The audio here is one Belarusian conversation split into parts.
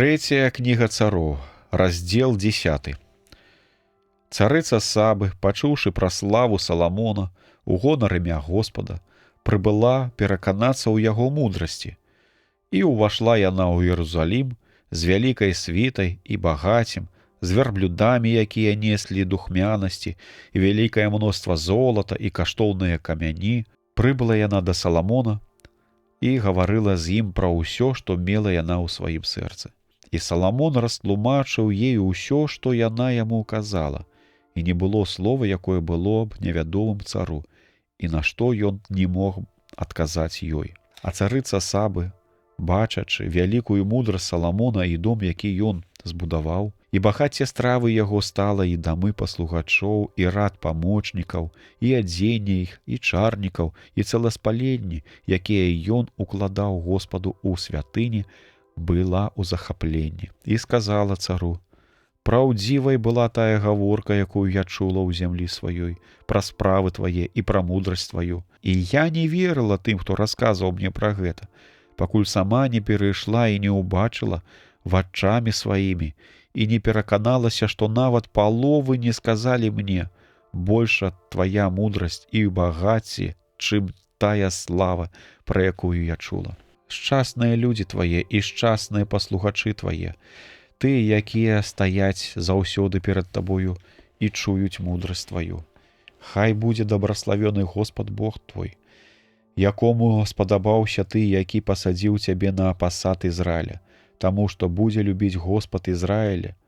Трэцяя кніга цароў, раздзел 10. Царыца Сабы, пачуўшы пра славу Саламона, у гонар імя Господа, прыбыла пераканацца ў яго мудрасці. І ўвайшла яна ў Іерусалім з вялікай світай і багацем, з вярблюдамі, якія неслі духмянасці, і вялікае мноства золата і каштоўныя камяні. Прыбыла яна да Саламона і гаварыла з ім пра ўсё, што мела яна ў сваім сэрцы. І Саламон растлумачыў ей усё, што яна яму казала, і не было слова, якое было б невядомым цару, і на што ён не мог адказаць ёй. А царыца Сабы, бачачы вялікую мудрасць Саламона і дом, які ён збудаваў, і багацце стравы яго стала, і дамы паслугачоў, і рад памочнікаў, і адзенне іх, і чарнікаў, і цэласпаленні, якія ён укладаў Господу ў святыні, была ў захапленні. І сказала цару: «Праўдзівай была тая гаворка, якую я чула ў зямлі сваёй, пра справы твае і пра мудрасць тваю. І я не верыла тым, хто расказваў мне пра гэта, пакуль сама не перайшла і не ўбачыла вачамі сваімі, і не пераканалася, што нават паловы не сказалі мне: больша твая мудрасць і багацце, чым тая слава, пра якую я чула. Шчасныя людзі твае і шчасныя паслугачы твае, тыя, якія стаяць заўсёды перад табою і чуюць мудрасць тваю. Хай будзе дабраславёны Господ Бог твой, якому спадабаўся ты, які пасадзіў цябе на пасад Ізраіля, таму што будзе любіць Господ Ізраіля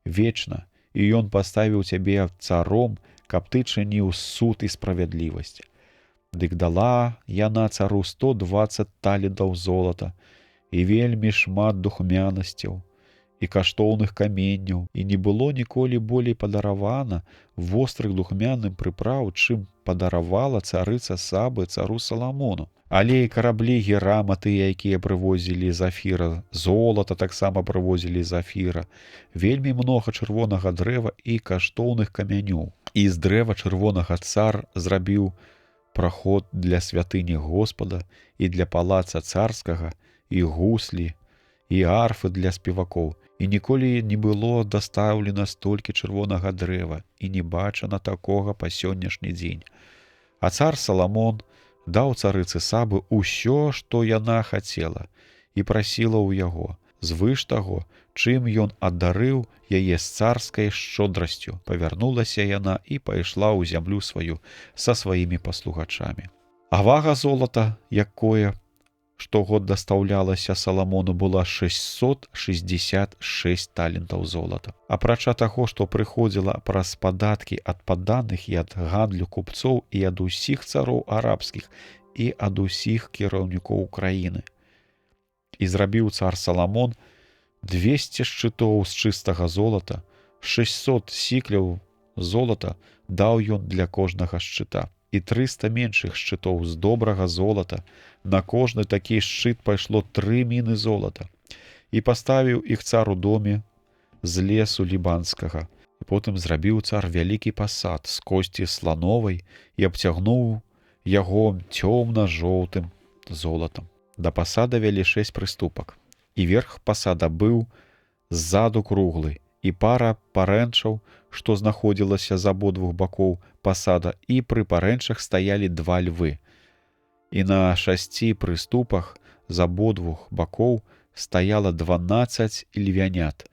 вечна, і ён паставіў цябе царом, каб ты чыніў суд і справядлівасць. Дык дала яна цару 120 талентаў золата і вельмі шмат духмянасцяў і каштоўных каменняў, і не было ніколі болей падаравана вострых духмяным прыпраў, чым падаравала царыца Сабы цару Саламону. Але і караблі Гірама, тыя, якія прывозілі з Афіра, золата таксама прывозілі з Афіра, вельмі многа чырвонага дрэва і каштоўных камянёў. І з дрэва чырвонага цар зрабіў праход для святыні Господа і для палаца царскага, і гуслі, і арфы для спевакоў. І ніколі не было дастаўлена столькі чырвонага дрэва, і не бачана такога па сённяшні дзень. А цар Саламон даў царыцы Сабы ўсё, што яна хацела, і прасіла ў яго, звыш таго, чым ён аддарыў яе з царскай шчодрасцю. Павярнулася яна і пайшла ў зямлю сваю са сваімі паслугачамі. А вага золата, якое штогод дастаўлялася Саламону, была 666 талентаў золата. Апрача таго, што прыходзіла праз падаткі ад падданых і ад гандлю купцоў і ад усіх цароў арабскіх і ад усіх кіраўнікоў краіны. І зрабіў цар Саламон 200 шчытоў з чыстага золата, 600 сікляў золата даў ён для кожнага шчыта, і 300 меншых шчытоў з добрага золата. На кожны такі шчыт пайшло 3 міны золата. І паставіў іх цар у доме з лесу лібанскага. І потым зрабіў цар вялікі пасад з косці слановай і абцягнуў яго цёмна-жоўтым золатам. Да пасада вялі 6 прыступак. І верх пасада быў ззаду круглы, і пара парэнчаў, што знаходзілася з абодвух бакоў пасада, і пры парэнчах стаялі 2 львы. І на 6 прыступах з абодвух бакоў стаяла 12 львянят.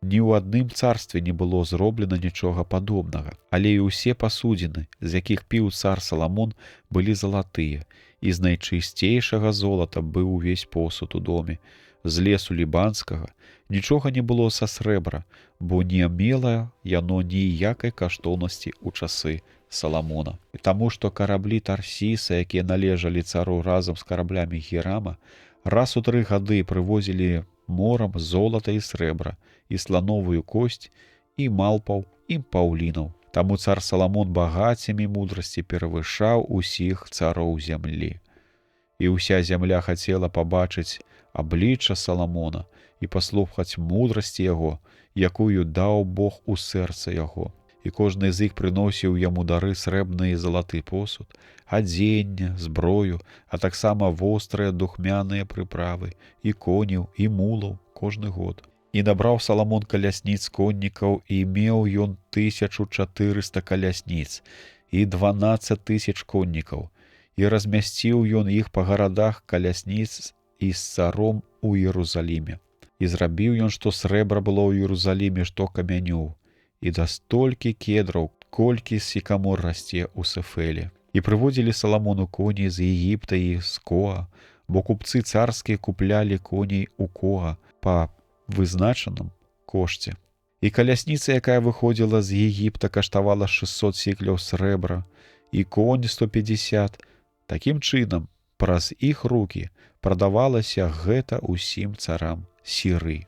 Ні ў адным царстве не было зроблена нічога падобнага, але і ўсе пасудзіны, з якіх піў цар Саламон, былі залатыя, і з найчысцейшага золата быў увесь посуд у доме. З лесу лібанскага нічога не было са срэбра, бо не мела яно ніякай каштоўнасці ў часы Саламона. І таму, што караблі Тарсіса, якія належалі цару разам з караблямі Гірама, раз у 3 гады прывозілі морам золата і срэбра, і слановую косць, і малпаў, і паўлінаў. Таму цар Саламон багаццямі мудрасці перавышаў усіх цароў зямлі. І ўся зямля хацела пабачыць аблічча Саламона і паслухаць мудрасці яго, якую даў Бог у сэрца яго. І кожны з іх прыносіў яму дары срэбны і залаты посуд, адзення, зброю, а таксама вострыя духмяныя прыправы, і коняў, і мулаў, кожны год. І набраў Саламон калясніц коннікаў, і меў ён 1400 калясніц і 12 000 коннікаў. І размясціў ён іх па гарадах калясніц і з царом у Іерусаліме. І зрабіў ён, што срэбра было ў Іерусаліме, што камянёў, і да столькі кедраў, колькі сікамор расце ў Сефеле. І прыводзілі Саламону коней з Егіпта і з Коа, бо купцы царскія куплялі коней у Коа па вызначаным кошце. І калясніца, якая выходзіла з Егіпта, каштавала 600 сікляў срэбра, і конь 150. Такім чынам, праз іх рукі прадавалася гэта ўсім царам Сірыі.